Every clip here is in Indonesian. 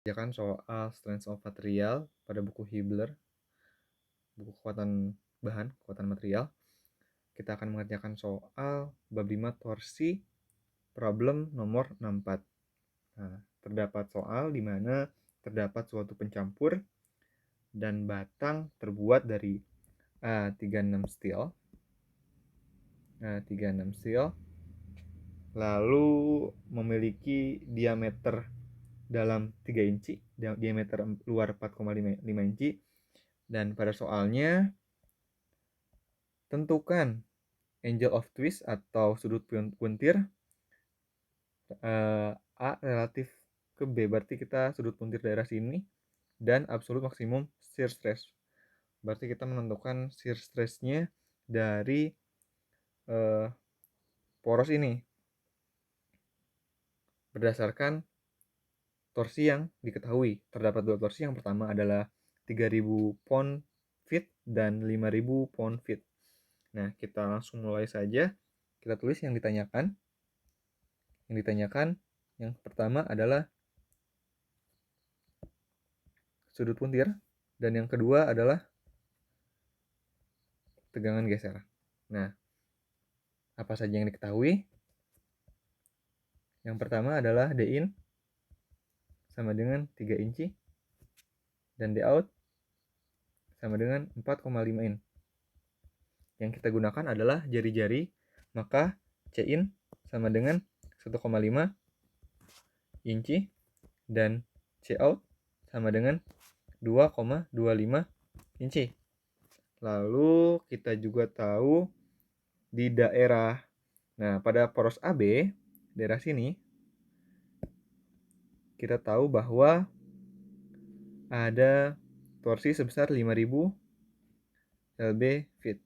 Mengerjakan soal Strength of Material pada buku Hibbeler, buku kekuatan material. Kita akan mengerjakan soal bab 5 torsi, problem nomor 64. Nah, terdapat soal di mana terdapat suatu pencampur dan batang terbuat dari A36 steel. A36 steel lalu memiliki diameter dalam 3 inci, diameter luar 4,5 inci. Dan pada soalnya, tentukan angle of twist atau sudut puntir A relatif ke B. Berarti kita sudut puntir daerah sini dan absolut maksimum shear stress. Berarti kita menentukan shear stressnya dari poros ini berdasarkan torsi yang diketahui. Terdapat dua torsi. Yang pertama adalah 3000 pound feet dan 5000 pound feet. Nah, kita langsung mulai saja. Kita tulis yang ditanyakan. Yang ditanyakan yang pertama adalah sudut puntir, dan yang kedua adalah tegangan geser. Nah, apa saja yang diketahui? Yang pertama adalah D-in sama dengan 3 inci dan D-out sama dengan 4,5 in. Yang kita gunakan adalah jari-jari, maka C-in sama dengan 1,5 inci dan C-out sama dengan 2,25 inci. Lalu kita juga tahu di daerah, nah pada poros AB, daerah sini, kita tahu bahwa ada torsi sebesar 5000 lb feet.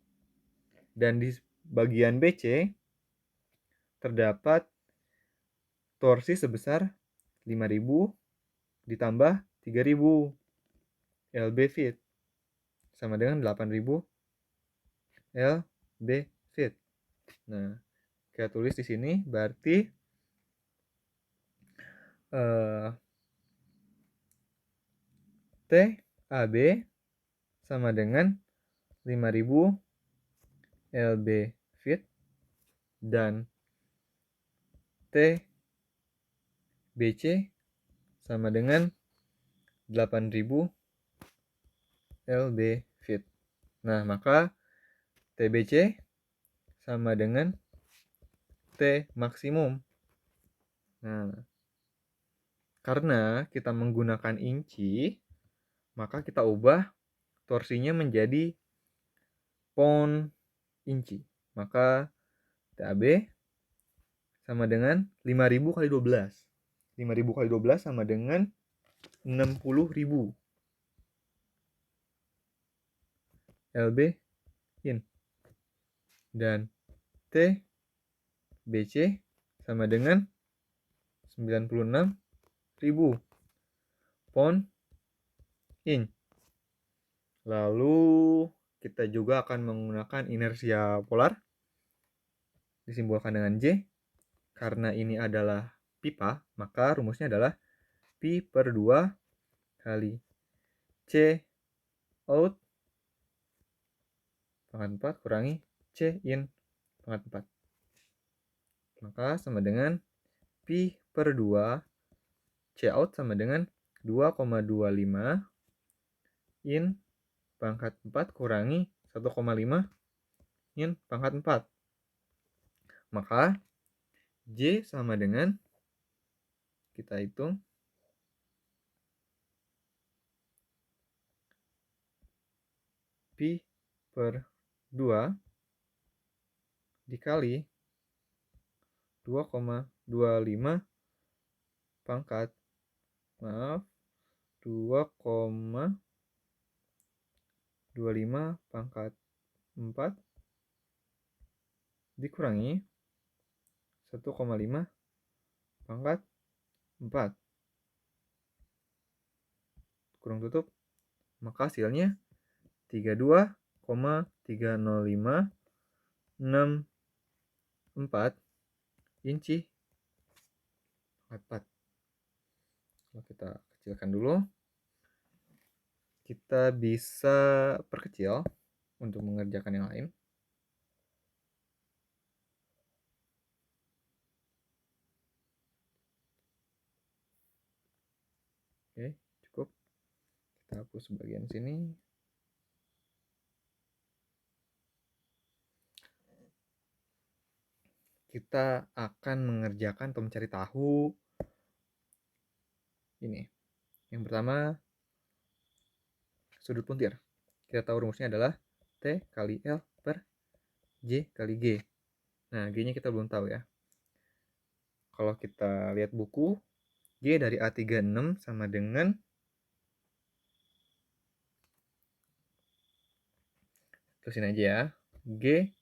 Dan di bagian BC terdapat torsi sebesar 5000 ditambah 3000 lb feet sama dengan 8000 lb feet. Nah, kita tulis di sini berarti TAB sama dengan 5000 lb feet dan TBC sama dengan 8000 lb feet. Nah, maka TBC sama dengan T maksimum. Nah, karena kita menggunakan inci, maka kita ubah torsinya menjadi pound inci. Maka TAB sama dengan 5000 kali 12. 5000 kali 12 sama dengan 60000 lb in. Dan TBC sama dengan 96000 pound in. Lalu kita juga akan menggunakan inersia polar disimbolkan dengan J. Karena ini adalah pipa, maka rumusnya adalah Pi per 2 kali C out pangkat 4 kurangi C in pangkat 4. Maka sama dengan Pi per 2 C out sama dengan 2,25 in pangkat 4 kurangi 1,5 in pangkat 4. Maka J sama dengan, kita hitung, Pi per 2 dikali 2,25 pangkat 2,25 pangkat 4 dikurangi 1,5 pangkat 4 kurang tutup, maka hasilnya 32,30564 inci pangkat 4. Kalau kita kecilkan dulu, kita bisa perkecil untuk mengerjakan yang lain. Oke, cukup. Kita hapus bagian sini. Kita akan mengerjakan atau mencari tahu ini. Yang pertama, sudut puntir. Kita tahu rumusnya adalah T kali L per J kali G. Nah, G-nya kita belum tahu ya. Kalau kita lihat buku, G dari A36 sama dengan terusin aja ya. G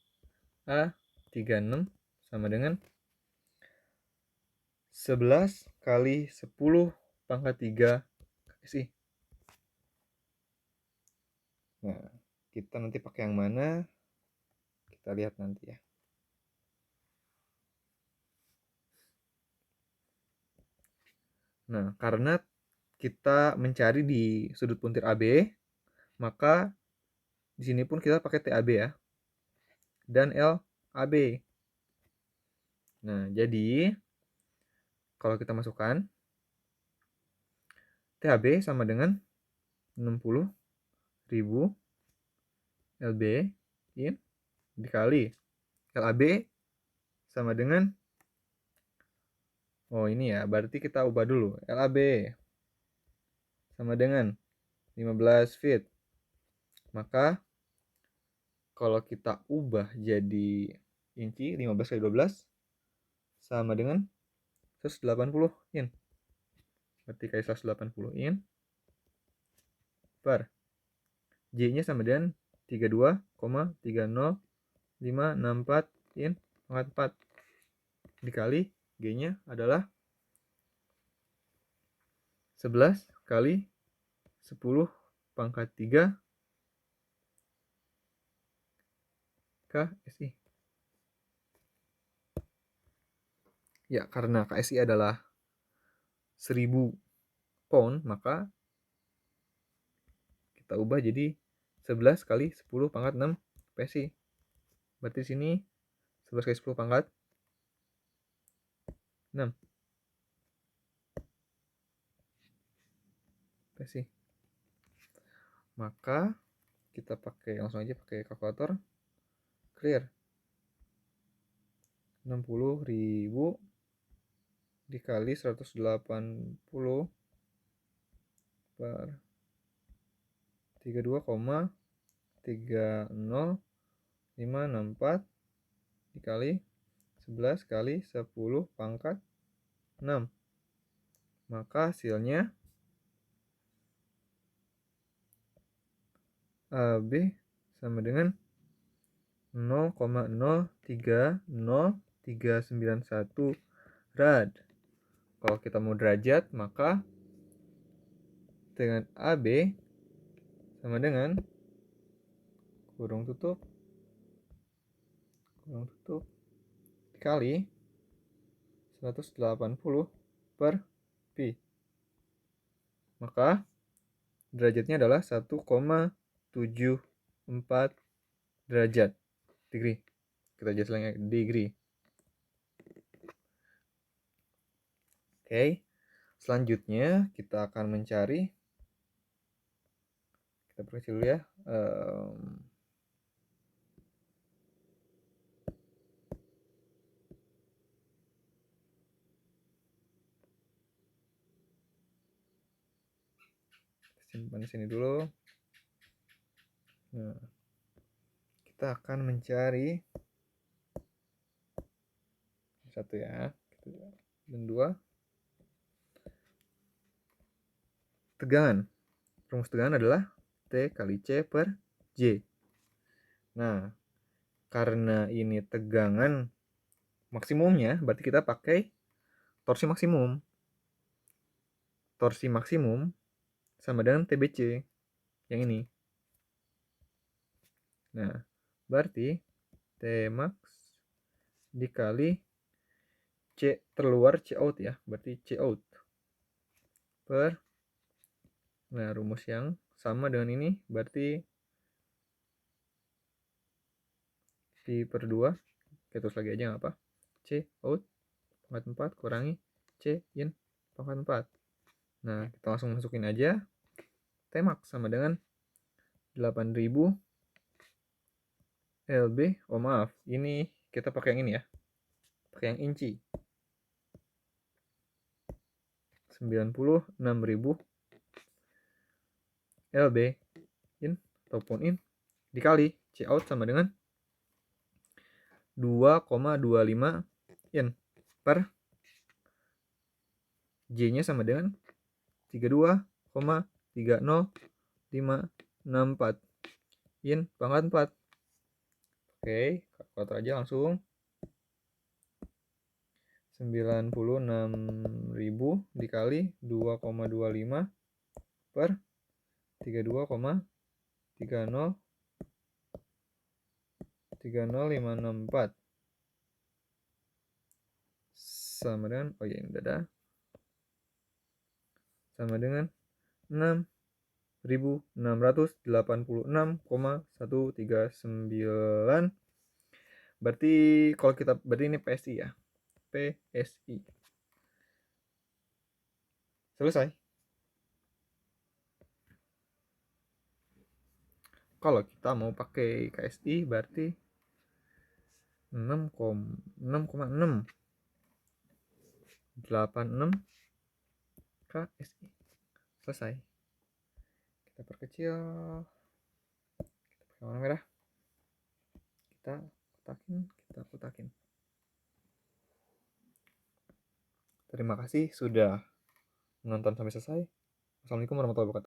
A36 sama dengan 11 kali 10 pangkat 3 SI. Nah, kita nanti pakai yang mana? Kita lihat nanti ya. Nah, karena kita mencari di sudut puntir AB, maka di sini pun kita pakai TAB ya. Dan LAB. Nah, jadi kalau kita masukkan TAB sama dengan 60.000 LB in dikali LAB sama dengan, oh ini ya, berarti kita ubah dulu. LAB sama dengan 15 feet. Maka kalau kita ubah jadi inci, 15 kali 12 sama dengan 180 in. Berarti kali 180 in per J-nya sama dengan 32,30564 in pangkat 4 dikali G-nya adalah 11 kali 10 pangkat 3 KSI. Ya, karena KSI adalah 1000 pound, maka kita ubah jadi 11 kali 10 pangkat 6 PSI. Berarti sini 11 kali 10 pangkat 6 PSI. Maka kita langsung aja pakai kalkulator. Clear. 60.000 dikali 180 per 32,30564 dikali 11 kali 10 pangkat 6. Maka hasilnya AB sama dengan 0,030391 rad. Kalau kita mau derajat, maka dengan AB sama dengan kurung tutup dikali 180 per pi. Maka derajatnya adalah 1,74 derajat degree. Kita aja selangnya degree. Oke, selanjutnya kita akan mencari, kita perkecil dulu ya, simpan di sini dulu. Nah, kita akan mencari satu ya, dan dua, tegangan. Rumus tegangan adalah T kali C per J. Nah, karena ini tegangan maksimumnya, berarti kita pakai torsi maksimum. Torsi maksimum sama dengan TBC yang ini. Nah, berarti T max dikali C terluar C out ya, berarti C out per, nah rumus yang sama dengan ini berarti pi per 2, kita tulis lagi aja nggak apa, C out pangkat 4 kurangi C in pangkat 4. Nah kita langsung masukin aja, T max sama dengan 8000 LB, oh maaf, ini kita pakai yang ini ya, pakai yang inci, 96.000 LB in ataupun in dikali C out sama dengan 2,25 in per J nya sama dengan 32,30564 in pangkat 4. Oke, kalkulator aja langsung. 96.000 dikali 2,25 per 32,30564 sama dengan, oh ya ini udah ada, sama dengan 6.686,139. Berarti kalau kita, berarti ini PSI ya, PSI. Selesai. Kalau kita mau pakai KSI berarti 6,686 KSI. Selesai. Kita perkecil, kita pakai warna merah, kita kotakin. Terima kasih sudah menonton sampai selesai. Assalamualaikum warahmatullahi wabarakatuh.